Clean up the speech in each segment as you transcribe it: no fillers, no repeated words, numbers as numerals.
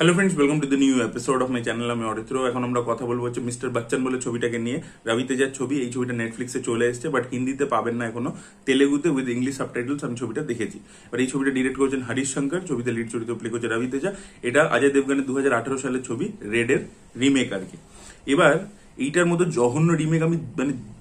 Hello friends, welcome to the new episode of my channel. আমি অরিত্র। এখন আমরা কথা বলবো হচ্ছে মিস্টার বচ্চন বলে ছবিটাকে নিয়ে। রবি তেজার ছবি। এই ছবিটা নেটফ্লিক্সে চলে এসেছে, বাট হিন্দিতে পাবেন না এখনো। তেলেগুতে উইথ ইংলিশ সাবটাইটেলস আমি ছবিটা দেখেছি। এবার এই ছবিটা ডিরেক্ট করেছেন হরিশ শঙ্কর, ছবিতে লিড চরিত্র প্লে করছে রবি তেজা। এটা অজয় দেবগানের 2018 সালের ছবি, রেডের রিমেক আর কি। এবার এইটার মতো জঘন্য রিমেক আমি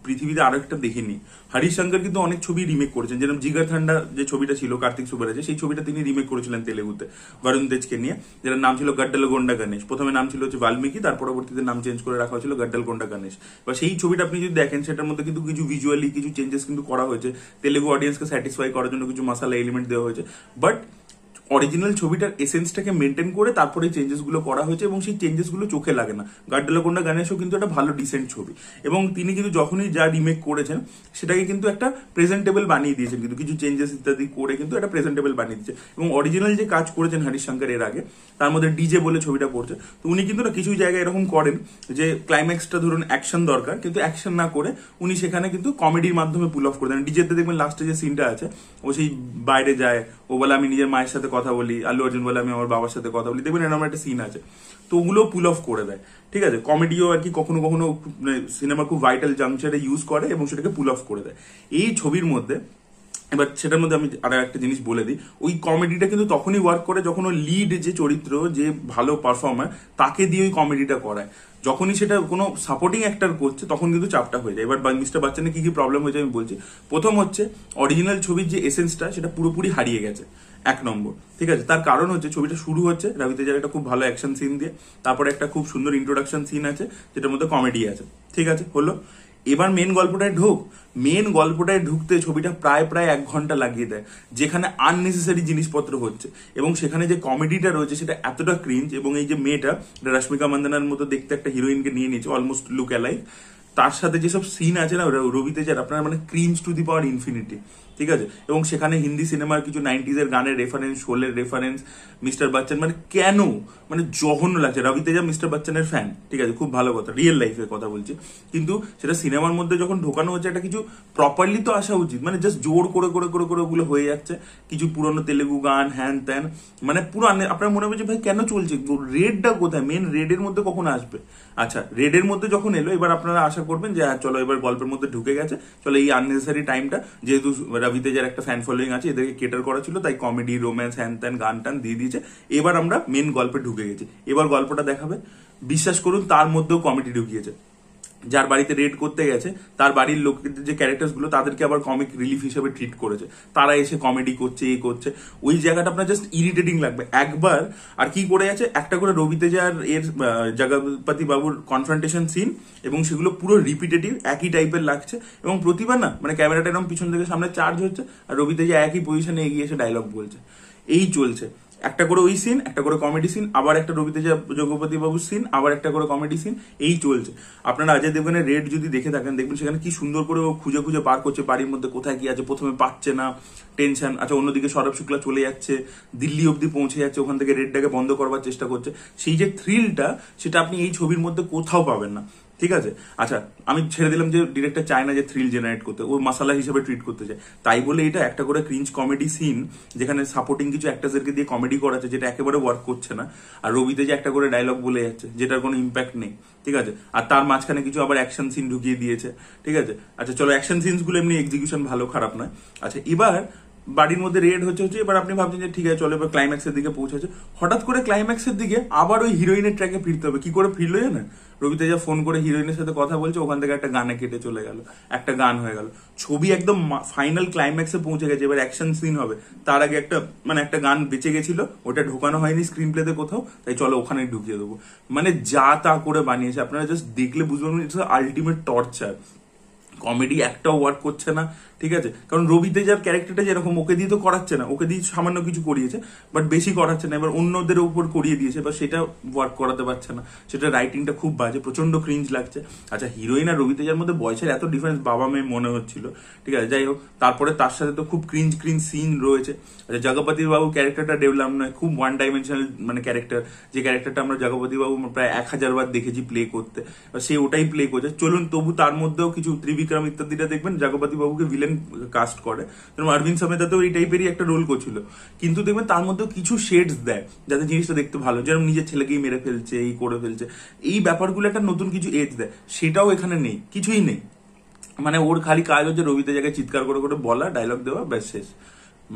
পৃথিবীতে আরো একটা দেখিনি। হরিশ শঙ্কর কিন্তু অনেক ছবি রিমেক করেছেন, যেরকম জিগার ঠান্ডা যে ছবিটা ছিল কার্তিক সুব্বারাজের, সেই ছবিটা তিনি রিমেক করেছিলেন তেলেগুতে বরুণ তেজকে নিয়ে, যেটার নাম ছিল গড্ডাল গোন্ডা গণেশ। প্রথমে নাম ছিল হচ্ছে বাল্মীকি, তার পরবর্তীতে নাম চেঞ্জ করে রাখা হয়েছিল গড্ডাল গোন্ডা গণেশ। বা সেই ছবিটা আপনি যদি দেখেন, সেটার মধ্যে কিন্তু কিছু ভিজুয়ালি কিছু চেঞ্জেস কিন্তু করা হয়েছে, তেলেগু অডিয়েন্সকে স্যাটিসফাই করার জন্য কিছু মশালা এলিমেন্ট দেওয়া হয়েছে। বাট অরিজিনাল ছবিটার এসেন্সটাকে মেনটেন করে তারপরে চেঞ্জেস গুলো করা হয়েছে, এবং সেই চেঞ্জেস গুলো চোখে লাগে না। গাড্ডালাকোন্ডা গণেশও কিন্তু একটা ভালো ডিসেন্ট ছবি, এবং তিনি কিন্তু যখনই যা রিমেক করেছেন সেটাকে কিন্তু একটা প্রেজেন্টেবল বানিয়ে দিয়েছেন, কিন্তু কিছু চেঞ্জেস ইত্যাদি করে কিন্তু একটা প্রেজেন্টেবল বানিয়ে দিয়েছে। এবং অরিজিনাল যে কাজ করেছেন হরিশ শঙ্কর এর আগে, তার মধ্যে ডিজে বলে ছবিটা করছে, তো উনি কিন্তু না কিছু জায়গায় এরকম করেন যে ক্লাইম্যাক্সটা ধরুন অ্যাকশন দরকার, কিন্তু অ্যাকশন না করে উনি সেখানে কিন্তু কমেডির মাধ্যমে পুল অফ করে দেন। ডিজেতে দেখবেন লাস্টে যে সিনটা আছে, ও সেই বাইরে যায়, ও বলে আমি নিজের মায়ের সাথে কথা বলি, আল্লু অর্জুন বলে আমি আমার বাবার সাথে কথা বলি, দেখবেন এরকম একটা সিন আছে। তো ওগুলো পুল অফ করে দেয়, ঠিক আছে। কমেডিও আর কি কখনো কখনো সিনেমা খুব ভাইটাল জাংশনে ইউজ করে এবং সেটাকে পুল অফ করে দেয় এই ছবির মধ্যে। এবার সেটার মধ্যে আমি আর একটা জিনিস বলে দিই, ওই কমেডিটা কিন্তু তখনই ওয়ার্ক করে যখন ওই লিড যে চরিত্র, যে ভালো পারফর্মার, তাকে দিয়ে ওই কমেডিটা করায়। যখনই সেটা কোনো সাপোর্টিং অ্যাক্টর করছে তখন কিন্তু চাপটা হয়ে যায়। এবার মিস্টার বচ্চনের কি কি প্রবলেম হয়েছে আমি বলছি। প্রথম হচ্ছে অরিজিনাল ছবির যে এসেন্সটা সেটা পুরোপুরি হারিয়ে গেছে, এক নম্বর, ঠিক আছে। তার কারণ হচ্ছে ছবিটা শুরু হচ্ছে রবি তেজার একটা খুব ভালো অ্যাকশন সিন দিয়ে, তারপরে একটা খুব সুন্দর ইন্ট্রোডাকশন সিন আছে যেটার মধ্যে কমেডি আছে, ঠিক আছে, হলো। এবার মেন গল্পটায় ঢুকতে ছবিটা প্রায় 1 ঘন্টা লাগিয়ে দেয়, যেখানে আননেসেসারি জিনিসপত্র হচ্ছে, এবং সেখানে যে কমেডিটা রয়েছে সেটা এতটা ক্রিঞ্জ। এবং এই যে মেয়েটা, রশ্মিকা মান্দানার মতো দেখতে একটা হিরোইনকে নিয়ে নিয়েছে, অলমোস্ট লুক অ্যালাইক, তার সাথে যেসব সিন আছে না রবি তেজার, আপনার মানে cringe to the power infinity, ঠিক আছে। এবং সেখানে হিন্দি সিনেমার কিছু 90s এর গানের রেফারেন্স, শোলের রেফারেন্স, মিস্টার বচ্চন, মানে কেন, মানে জঘন্য লাগছে। রবি তেজা মিস্টার বচ্চনের ফ্যান, ঠিক আছে, খুব ভালো কথা, রিয়েল লাইফের কথা বলছি, কিন্তু সেটা সিনেমার মধ্যে যখন ঢোকানো হচ্ছে একটা কিছু প্রপারলি তো আসা উচিত, মানে জাস্ট জোর করে করে করে করে ওগুলো হয়ে যাচ্ছে। কিছু পুরনো তেলেগু গান, হ্যান ত্যান, মানে পুরো আপনার মনে হবে যে ভাই কেন চলছে, রেডটা কোথায়, মেন রেডের মধ্যে কখন আসবে। আচ্ছা, রেডের মধ্যে যখন এলো, এবার আপনারা আশা করবেন যে চলো এবার গল্পের মধ্যে ঢুকে গেছে, চলো এই আননেসেসারি টাইমটা, যেহেতু রবি তেজার একটা ফ্যান ফলোয়িং আছে, এদেরকে কেটার করা ছিল, তাই কমেডি, রোম্যান্স, হ্যান ত্যান, গান টান দিয়ে দিয়েছে। এবার আমরা মেন গল্পে ঢুকে গেছি, এবার গল্পটা দেখাবে। বিশ্বাস করুন তার মধ্যেও কমেডি ঢুকিয়েছে। যার বাড়িতে রেড করতে গেছে, তার বাড়ির লোকের যে ক্যারেক্টার গুলো, তাদেরকে আবার কমিক রিলিফ হিসেবে ট্রিট করেছে, তারা এসে কমেডি করছে, করছে। ওই জায়গাটা আপনার জাস্ট ইরিটেটিং লাগবে একবার। আর কি করে আছে, একটা করে রবি তেজার এর জগপতি বাবুর কনফ্রন্টেশন সিন, এবং সেগুলো পুরো রিপিটেটিভ, একই টাইপের লাগছে। এবং প্রতিবার না, মানে ক্যামেরাটা এরকম পিছন থেকে সামনে চার্জ হচ্ছে, আর রবি তেজা একই পজিশনে এগিয়ে এসে ডায়লগ বলছে, এই চলছে। একটা করে ওই সিন, একটা করে কমেডি সিন, আবার একটা রবি তেজা জগপতি বাবুর সিন, আবার একটা করে কমেডি সিন, এই চলছে। আপনারা অজয় দেবগনের রেড যদি দেখে থাকেন, দেখবেন সেখানে কি সুন্দর করে ও খুঁজে খুঁজে পার করছে বাড়ির মধ্যে কোথায় কি আছে, প্রথমে পাচ্ছে না, টেনশন। আচ্ছা, অন্যদিকে সৌরভ শুক্লা চলে যাচ্ছে, দিল্লি অব্দি পৌঁছে যাচ্ছে, ওখান থেকে রেডটাকে বন্ধ করবার চেষ্টা করছে। সেই যে থ্রিলটা, সেটা আপনি এই ছবির মধ্যে কোথাও পাবেন না, ঠিক আছে। আচ্ছা, আমি ছেড়ে দিলাম যে ডিরেক্টর চায় না যে থ্রিল জেনারেট করতে, ও মাসালা হিসেবে ট্রিট করতে চায়, তাই বলে এটা একটা করে ক্রিঞ্জ কমেডি সিন, যেখানে সাপোর্টিং কিছু অ্যাক্টার্সদেরকে দিয়ে কমেডি করাচ্ছে, যেটা একেবারে ওয়ার্ক করছে না। আর রবিতে যে একটা করে ডায়লগ বলে যাচ্ছে, যেটার কোনো ইম্প্যাক্ট নেই, ঠিক আছে। আর তার মাঝখানে কিছু আবার অ্যাকশন সিন ঢুকিয়ে দিয়েছে, ঠিক আছে। আচ্ছা চলো, অ্যাকশন সিনস গুলো এমনি এক্সিকিউশন ভালো খারাপ নয়। আচ্ছা, এবার বাড়ির মধ্যে রেড হচ্ছে, এবার আপনি ভাবছেন যে ঠিক আছে চলো এবার ক্লাইম্যাক্সের দিকে পৌঁছেছে। হঠাৎ করে ক্লাইম্যাক্সের দিকে আবার ওই হিরোইনের ট্র্যাকে ফিরতে হবে। কি করে ফিরলো জানেন? রবি তেজা ফোন করে হিরোইনের সাথে কথা বলছে, ওখান থেকে একটা গানে কেটে চলে গেল, একটা গান হয়ে গেল। ছবি একদম ফাইনাল ক্লাইম্যাক্সে পৌঁছে গেছে, এবার অ্যাকশন সিন হবে, তার আগে একটা গান বেঁচে গেছিল, ওটা ঢোকানো হয়নি স্ক্রিন প্লেতে কোথাও, তাই চলো ওখানে ঢুকিয়ে দেবো। মানে যা তা করে বানিয়েছে, আপনারা জাস্ট দেখলে বুঝবেন ইটস আলটিমেট টর্চার। কমেডি একটাও ওয়ার্ক করছে না, ঠিক আছে। কারণ রবি তেজার ক্যারেক্টারটা যেরকম, ওকে দিয়ে তো করাচ্ছে না, ওকে দিয়ে সামান্য কিছু করিয়েছে, বাট বেশি করাচ্ছে না, এবার অন্যদের উপর করিয়ে দিয়েছে, এবার সেটা ওয়ার্ক করাতে পারছে না, সেটা রাইটিংটা খুব বাজে, প্রচন্ড ক্রিঞ্জ লাগছে। আচ্ছা, হিরোইন আর রবি তেজার মধ্যে বয়সের এত ডিফারেন্স বাবা মেয়ে মনে হচ্ছিল, ঠিক আছে, যাই হোক। তারপরে তার সাথে তো খুব ক্রিঞ্জ সিন রয়েছে। আচ্ছা, জগপতি বাবুর ক্যারেক্টারটা ডেভেলপ নয়, খুব ওয়ান ডাইমেনশনাল মানে ক্যারেক্টার, যে ক্যারেক্টারটা আমরা জগপতি বাবু প্রায় 1000 বার দেখেছি প্লে করতে, সে ওটাই প্লে করছে। চলুন তবু তার মধ্যেও কিছু ত্রিবিক্রম ইত্যাদিটা দেখবেন, জগপতি বাবুকে ভিলেন ভিলেন কাস্ট করে, যেরকম অরবিন্দ সামেতাতেও এই টাইপেরই একটা রোল করছিল, কিন্তু দেখবেন তার মধ্যেও কিছু শেডস দেয় যাতে জিনিসটা দেখতে ভালো, যেরকম নিজের ছেলেকেই মেরে ফেলছে, এই করে ফেলছে, এই ব্যাপারগুলো একটা নতুন কিছু এজ দেয়, সেটাও এখানে নেই, কিছুই নেই। মানে ওর খালি কাজ হচ্ছে রবিতে জায়গায় চিৎকার করে করে বলা, ডায়লগ দেওয়া, ব্যাস শেষ।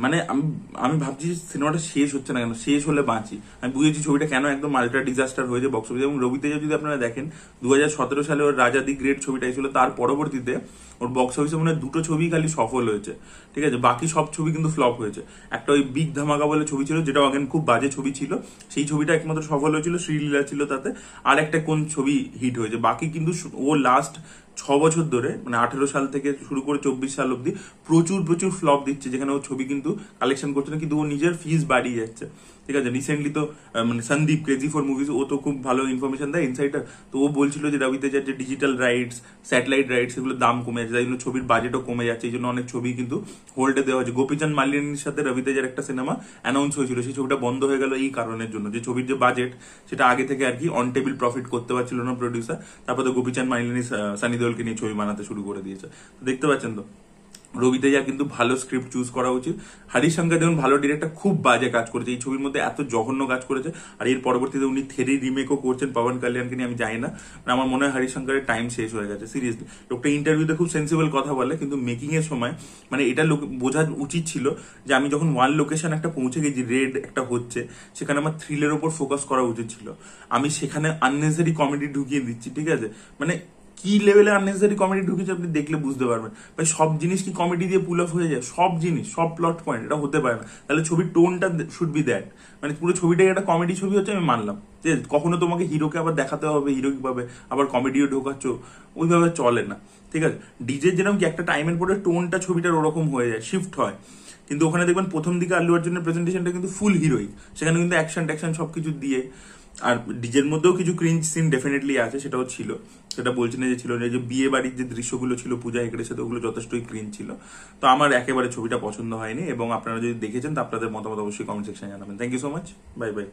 মানে আমি আমি ভাবছি সিনেমাটা শেষ হচ্ছে না কেন, শেষ হলে বাঁচি। আমি বুঝেছি ছবিটা কেন একদম আল্ট্রা ডিজাস্টার হয়েছে বক্স অফিসে। এবং রবিতেজা যদি আপনারা দেখেন 2017 সালে ওর রাজা দি গ্রেট ছবিটা ছিল, তার পরবর্তীতে ওর বক্স অফিসে মনে হয় 2টো ছবি খালি সফল হয়েছে, ঠিক আছে, বাকি সব ছবি কিন্তু ফ্লপ হয়েছে। একটা ওই বিগ ধামাকা বলে ছবি ছিল, যেটা আগেন খুব বাজে ছবি ছিল, সেই ছবিটা একমাত্র সফল হয়েছিল, শ্রীলীলা ছিল তাতে, আর একটা কোন ছবি হিট হয়েছে, বাকি কিন্তু ও লাস্ট 6 বছর ধরে, মানে 18 সাল থেকে শুরু করে 24 সাল অব্দি প্রচুর প্রচুর ফ্লপ দিচ্ছে, যেখানে ও ছবি কিন্তু কালেকশন করছে না, কিন্তু ও নিজের ফিস বাড়িয়ে যাচ্ছে, ঠিক আছে। রিসেন্টলি তো মানে সন্দীপ ক্রেজি ফর মুভিজ, ও তো খুব ভালো ইনফরমেশন দেয়, ইনসাইটার, তো ও বলছিল যে রবিতেজার যে ডিজিটাল রাইটস, স্যাটেলাইট রাইটস, এগুলোর দাম কমে যাচ্ছে, তাই জন্য ছবির বাজেটও কমে যাচ্ছে, এই জন্য অনেক ছবি কিন্তু হোল্ডে দেওয়া হচ্ছে। গোপীচাঁদ মালিনীর সাথে রবিতেজার একটা সিনেমা অ্যানাউন্স হয়েছিল, সেই ছবিটা বন্ধ হয়ে গেল এই কারণের জন্য, যে ছবির যে বাজেট সেটা আগে থেকে আর কি অন টেবিল প্রফিট করতে পারছিল না প্রডিউসার, তারপর তো গোপীচাঁদ মালিনী সানি দেওলকে নিয়ে ছবি বানাতে শুরু করে দিয়েছে। তো দেখতে পাচ্ছেন তো রবিতেজা কিন্তু ভালো স্ক্রিপ্ট চুজ করা উচিত। হরিশ শঙ্কর দেখুন ভালো ডিরেক্টর, খুব বাজে কাজ করেছে এই ছবির মধ্যে, এত জঘন্য কাজ করেছে। আর এর পরবর্তীতে উনি থেরি রিমেকও করছেন পবন কল্যাণকে নিয়ে, আমি জানি না, মানে আমার মনে হয় হরিশ শঙ্করের টাইম শেষ হয়ে গেছে সিরিয়াসলি। লোকটা ইন্টারভিউতে খুব সেন্সিবল কথা বলে, কিন্তু মেকিং এর সময় মানে এটা বোঝা উচিত ছিল যে আমি যখন ওয়ান লোকেশন একটা পৌঁছে গেছি, রেড একটা হচ্ছে, সেখানে আমার থ্রিলের ওপর ফোকাস করা উচিত ছিল, আমি সেখানে আননেসেসারি কমেডি ঢুকিয়ে দিচ্ছি, ঠিক আছে। মানে কি লেভেলে আননেসেসারি কমেডি ঢুকেছে আপনি দেখলে বুঝতে পারবেন। ভাই সব জিনিস কি কমেডি দিয়ে পুল অফ হয়ে যায়? সব জিনিস, সব প্লট পয়েন্ট, এটা হতে পারে না। তাহলে ছবির টোনটা শুড বি দ্যাট, মানে পুরো ছবিটাই একটা কমেডি ছবি হচ্ছে, আমি মানলাম যে কখনো তোমাকে হিরোকে আবার দেখাতে হবে হিরোইক ভাবে, আবার কমেডিও ঢোকাচ্ছ, ওইভাবে চলে না, ঠিক আছে। ডিজের যেরকম কি একটা টাইমের পরে টোনটা ছবিটার ওরকম হয়ে যায়, শিফট হয়, কিন্তু ওখানে দেখবেন প্রথম দিকে আল্লু অর্জুনের প্রেজেন্টেশনটা কিন্তু ফুল হিরোইক, সেখানে কিন্তু অ্যাকশন ট্যাকশন সবকিছু দিয়ে। আর ডিজের মধ্যেও কিছু ক্রিঞ্জ সিন ডেফিনেটলি আছে, সেটাও ছিল, সেটা বলছি না যে ছিল না, যে বিয়ে বাড়ির যে দৃশ্যগুলো ছিল পূজা হেগড়ের সাথে, ওগুলো যথেষ্টই ক্রিঞ্জ ছিল। তো আমার একেবারে ছবিটা পছন্দ হয়নি, এবং আপনারা যদি দেখেছেন তো আপনাদের মতামত অবশ্যই কমেন্ট সেকশনে জানাবেন। Thank you so much, bye by.